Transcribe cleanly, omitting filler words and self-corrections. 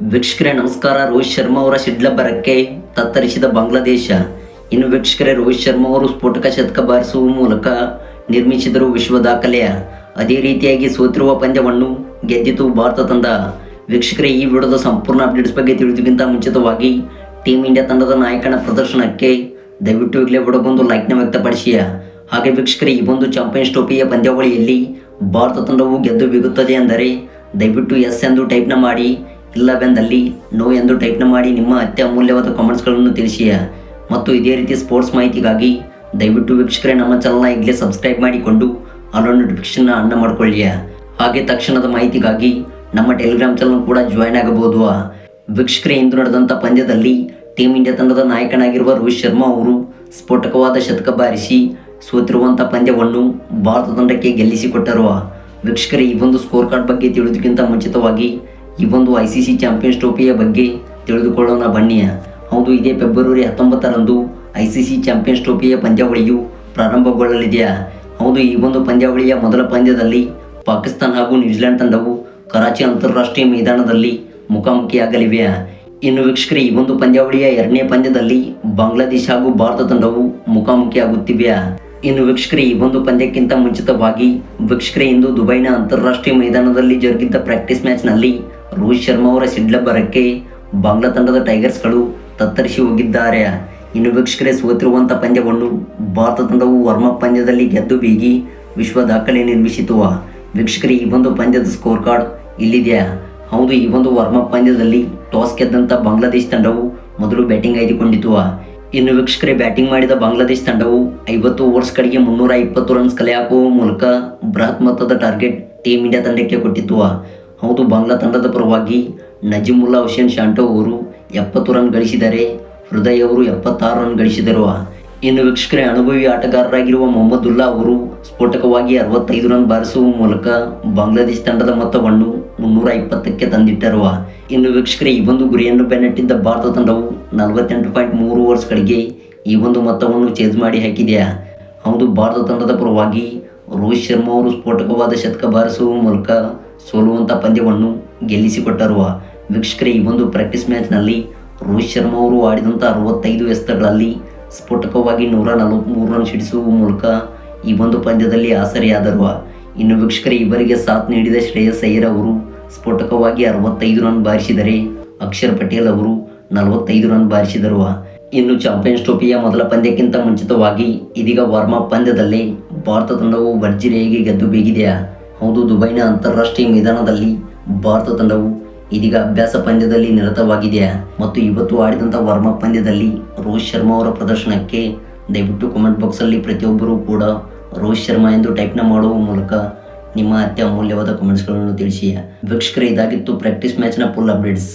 ವೀಕ್ಷಕರೇ ನಮಸ್ಕಾರ. ರೋಹಿತ್ ಶರ್ಮಾ ಅವರ ಶಿಡ್ಲಬ್ಬರಕ್ಕೆ ತತ್ತರಿಸಿದ ಬಾಂಗ್ಲಾದೇಶ. ಇನ್ನು ವೀಕ್ಷಕರೇ, ರೋಹಿತ್ ಶರ್ಮಾ ಅವರು ಸ್ಫೋಟಕ ಶತಕ ಬಾರಿಸುವ ಮೂಲಕ ನಿರ್ಮಿಸಿದರು ವಿಶ್ವ ದಾಖಲೆಯ. ಅದೇ ರೀತಿಯಾಗಿ ಸೋತಿರುವ ಪಂದ್ಯವನ್ನು ಗೆದ್ದಿತು ಭಾರತ ತಂಡ. ವೀಕ್ಷಕರೇ, ಈ ವಿಡಿಯೋದ ಸಂಪೂರ್ಣ ಅಪ್ಡೇಟ್ಸ್ ಬಗ್ಗೆ ತಿಳಿದುಕ್ಕಿಂತ ಮುಂಚಿತವಾಗಿ ಟೀಮ್ ಇಂಡಿಯಾ ತಂಡದ ನಾಯಕನ ಪ್ರದರ್ಶನಕ್ಕೆ ದಯವಿಟ್ಟು ಈಗಲೇ ವಿಡಿಯೋಗೊಂದು ಲೈಕ್ನ ವ್ಯಕ್ತಪಡಿಸಿ. ಹಾಗೆ ವೀಕ್ಷಕರೇ, ಈ ಒಂದು ಚಾಂಪಿಯನ್ಸ್ ಟ್ರೋಫಿಯ ಪಂದ್ಯಾವಳಿಯಲ್ಲಿ ಭಾರತ ತಂಡವು ಗೆದ್ದು ಬೀಗುತ್ತದೆ ಅಂದರೆ ದಯವಿಟ್ಟು ಎಸ್ ಎಂದು ಟೈಪ್ನ ಮಾಡಿ, ಇಲ್ಲವೆಂದಲ್ಲಿ ನೋ ಎಂದು ಟೈಪ್ನ ಮಾಡಿ ನಿಮ್ಮ ಅತ್ಯಮೂಲ್ಯವಾದ ಕಾಮೆಂಟ್ಸ್ಗಳನ್ನು ತಿಳಿಸಿ. ಮತ್ತು ಇದೇ ರೀತಿ ಸ್ಪೋರ್ಟ್ಸ್ ಮಾಹಿತಿಗಾಗಿ ದಯವಿಟ್ಟು ವೀಕ್ಷಕರೇ ನಮ್ಮ ಚಾನಲ್ನ ಈಗಲೇ ಸಬ್ಸ್ಕ್ರೈಬ್ ಮಾಡಿಕೊಂಡು ಆಲ್ ನೋಟಿಫಿಕೇಶನ್ನ ಆನ್ ಮಾಡಿಕೊಳ್ಳಿ. ಹಾಗೆ ತಕ್ಷಣದ ಮಾಹಿತಿಗಾಗಿ ನಮ್ಮ ಟೆಲಿಗ್ರಾಮ್ ಚಾನಲ್ ಕೂಡ ಜಾಯ್ನ್ ಆಗಬಹುದು. ವೀಕ್ಷಕರೇ, ಇಂದು ನಡೆದಂಥ ಪಂದ್ಯದಲ್ಲಿ ಟೀಮ್ ಇಂಡಿಯಾ ತಂಡದ ನಾಯಕನಾಗಿರುವ ರೋಹಿತ್ ಶರ್ಮಾ ಅವರು ಸ್ಫೋಟಕವಾದ ಶತಕ ಬಾರಿಸಿ ಸೋತಿರುವಂಥ ಪಂದ್ಯವನ್ನು ಭಾರತ ತಂಡಕ್ಕೆ ಗೆಲ್ಲಿಸಿಕೊಟ್ಟರು. ವೀಕ್ಷಕರೇ, ಈ ಒಂದು ಸ್ಕೋರ್ ಕಾರ್ಡ್ ಬಗ್ಗೆ ತಿಳಿದುಕ್ಕಿಂತ ಮುಂಚಿತವಾಗಿ ಈ ಒಂದು ICC ಚಾಂಪಿಯನ್ಸ್ ಟ್ರೋಫಿಯ ಬಗ್ಗೆ ತಿಳಿದುಕೊಳ್ಳೋಣ ಬನ್ನಿ. ಹೌದು, ಇದೇ ಫೆಬ್ರವರಿ 19ರಂದು ICC ಚಾಂಪಿಯನ್ಸ್ ಟ್ರೋಫಿಯ ಪಂದ್ಯಾವಳಿಯು ಪ್ರಾರಂಭಗೊಳ್ಳಲಿದೆ. ಹೌದು, ಈ ಒಂದು ಪಂದ್ಯಾವಳಿಯ ಮೊದಲ ಪಂದ್ಯದಲ್ಲಿ ಪಾಕಿಸ್ತಾನ ಹಾಗೂ ನ್ಯೂಜಿಲೆಂಡ್ ತಂಡವು ಕರಾಚಿ ಅಂತಾರಾಷ್ಟ್ರೀಯ ಮೈದಾನದಲ್ಲಿ ಮುಖಾಮುಖಿಯಾಗಲಿವೆ. ಇನ್ನು ವೀಕ್ಷಕರೇ, ಈ ಒಂದು ಪಂದ್ಯಾವಳಿಯ ಎರಡನೇ ಪಂದ್ಯದಲ್ಲಿ ಬಾಂಗ್ಲಾದೇಶ ಹಾಗೂ ಭಾರತ ತಂಡವು ಮುಖಾಮುಖಿಯಾಗುತ್ತಿವೆ. ಇನ್ನು ವೀಕ್ಷಕರೇ, ಈ ಒಂದು ಪಂದ್ಯಕ್ಕಿಂತ ಮುಂಚಿತವಾಗಿ ವೀಕ್ಷಕರೇ, ಇಂದು ದುಬೈನ ಅಂತಾರಾಷ್ಟ್ರೀಯ ಮೈದಾನದಲ್ಲಿ ಜರುಗಿದ್ದ ಪ್ರಾಕ್ಟೀಸ್ ಮ್ಯಾಚ್ನಲ್ಲಿ ರೋಹಿತ್ ಶರ್ಮಾ ಅವರ ಶಿಡ್ಲಬ್ಬರಕ್ಕೆ ಬಾಂಗ್ಲಾ ತಂಡದ ಟೈಗರ್ಸ್ಗಳು ತತ್ತರಿಸಿ ಹೋಗಿದ್ದಾರೆ. ಇನ್ನು ವೀಕ್ಷಕರೇ, ಸೋತಿರುವಂಥ ಪಂದ್ಯವನ್ನು ಭಾರತ ತಂಡವು ವಾರ್ಮಪ್ ಪಂದ್ಯದಲ್ಲಿ ಗೆದ್ದು ಬೀಗಿ ವಿಶ್ವ ದಾಖಲೆ ನಿರ್ಮಿಸಿತು. ವೀಕ್ಷಕರೇ, ಈ ಒಂದು ಪಂದ್ಯದ ಸ್ಕೋರ್ ಕಾರ್ಡ್ ಇಲ್ಲಿದೆ. ಹೌದು, ಈ ಒಂದು ವಾರ್ಮಪ್ ಪಂದ್ಯದಲ್ಲಿ ಟಾಸ್ ಗೆದ್ದಂಥ ಬಾಂಗ್ಲಾದೇಶ ತಂಡವು ಮೊದಲು ಬ್ಯಾಟಿಂಗ್ ಆಯ್ದುಕೊಂಡಿತು. ಇನ್ನು ವೀಕ್ಷಕರೇ, ಬ್ಯಾಟಿಂಗ್ ಮಾಡಿದ ಬಾಂಗ್ಲಾದೇಶ ತಂಡವು 50 ಓವರ್ಸ್ ಕಡೆಗೆ 320 ರನ್ಸ್ ಕಲೆ ಹಾಕುವ ಮೂಲಕ ಬೃಹತ್ ಮೊತ್ತದ ಟಾರ್ಗೆಟ್ ಟೀಮ್ ಇಂಡಿಯಾ ತಂಡಕ್ಕೆ ಕೊಟ್ಟಿತ್ತು. ಹೌದು, ಬಾಂಗ್ಲಾ ತಂಡದ ಪರವಾಗಿ ನಜೀಮುಲ್ಲಾ ಹುಸೇನ್ ಶಾಂಟೋ ಅವರು 70 ರನ್ ಗಳಿಸಿದರೆ ಹೃದಯ್ ಅವರು 76 ರನ್ ಗಳಿಸಿದರು. ಇನ್ನು ವೀಕ್ಷಕರೇ, ಅನುಭವಿ ಆಟಗಾರರಾಗಿರುವ ಮೊಹಮ್ಮದುಲ್ಲಾ ಅವರು ಸ್ಫೋಟಕವಾಗಿ 65 ರನ್ ಬಾರಿಸುವ ಮೂಲಕ ಬಾಂಗ್ಲಾದೇಶ ತಂಡದ ಮೊತ್ತವನ್ನು 320ಕ್ಕೆ ತಂದಿಟ್ಟರು. ಇನ್ನು ವೀಕ್ಷಕರೇ, ಈ ಒಂದು ಗುರಿಯನ್ನು ಬೆನ್ನಟ್ಟಿದ್ದ ಭಾರತ ತಂಡವು 48.3 ಓವರ್ಸ್ಗಳಿಗೆ ಈ ಒಂದು ಮೊತ್ತವನ್ನು ಚೇಂಜ್ ಮಾಡಿ ಹಾಕಿದೆ. ಹೌದು, ಭಾರತ ತಂಡದ ಪರವಾಗಿ ರೋಹಿತ್ ಶರ್ಮಾ ಅವರು ಸ್ಫೋಟಕವಾದ ಶತಕ ಬಾರಿಸುವ ಮೂಲಕ ಸೋಲುವಂಥ ಪಂದ್ಯವನ್ನು ಗೆಲ್ಲಿಸಿಕೊಟ್ಟರು. ವೀಕ್ಷಕರೇ, ಈ ಒಂದು ಪ್ರಾಕ್ಟೀಸ್ ಮ್ಯಾಚ್ನಲ್ಲಿ ರೋಹಿತ್ ಶರ್ಮಾ ಅವರು ಆಡಿದಂಥ 65 ಎಸೆತಗಳಲ್ಲಿ ಸ್ಫೋಟಕವಾಗಿ 143 ರನ್ ಸಿಡಿಸುವ ಮೂಲಕ ಈ ಒಂದು ಪಂದ್ಯದಲ್ಲಿ ಆಸರೆಯಾದರು. ಇನ್ನು ವೀಕ್ಷಕರೇ, ಇವರಿಗೆ ಸಾಥ್ ನೀಡಿದ ಶ್ರೇಯಸ್ ಅಯ್ಯರ್ ಅವರು ಸ್ಫೋಟಕವಾಗಿ 65 ರನ್ ಬಾರಿಸಿದರೆ ಅಕ್ಷರ್ ಪಟೇಲ್ ಅವರು 45 ರನ್ ಬಾರಿಸಿದರು. ಇನ್ನು ಚಾಂಪಿಯನ್ಸ್ ಟ್ರೋಫಿಯ ಮೊದಲ ಪಂದ್ಯಕ್ಕಿಂತ ಮುಂಚಿತವಾಗಿ ಇದೀಗ ವಾರ್ಮಪ್ ಪಂದ್ಯದಲ್ಲೇ ಭಾರತ ತಂಡವು ಭರ್ಜರಿಯಾಗಿ ಗೆದ್ದು ಬೀಗಿದೆ. ಹೌದು, ದುಬೈನ ಅಂತಾರಾಷ್ಟ್ರೀಯ ಮೈದಾನದಲ್ಲಿ ಭಾರತ ತಂಡವು ಇದೀಗ ಅಭ್ಯಾಸ ಪಂದ್ಯದಲ್ಲಿ ನಿರತವಾಗಿದೆ. ಮತ್ತು ಇವತ್ತು ಆಡಿದಂಥ ವಾರ್ಮಪ್ ಪಂದ್ಯದಲ್ಲಿ ರೋಹಿತ್ ಶರ್ಮಾ ಅವರ ಪ್ರದರ್ಶನಕ್ಕೆ ದಯವಿಟ್ಟು ಕಾಮೆಂಟ್ ಬಾಕ್ಸಲ್ಲಿ ಪ್ರತಿಯೊಬ್ಬರೂ ಕೂಡ ರೋಹಿತ್ ಶರ್ಮಾ ಎಂದು ಟೈಪ್ನ ಮಾಡುವ ಮೂಲಕ ನಿಮ್ಮ ಅತ್ಯಮೂಲ್ಯವಾದ ಕಾಮೆಂಟ್ಸ್ಗಳನ್ನು ತಿಳಿಸಿ. ವೀಕ್ಷಕರೇ, ಇದಾಗಿತ್ತು ಪ್ರಾಕ್ಟೀಸ್ ಮ್ಯಾಚ್ನ ಫುಲ್ ಅಪ್ಡೇಟ್ಸ್.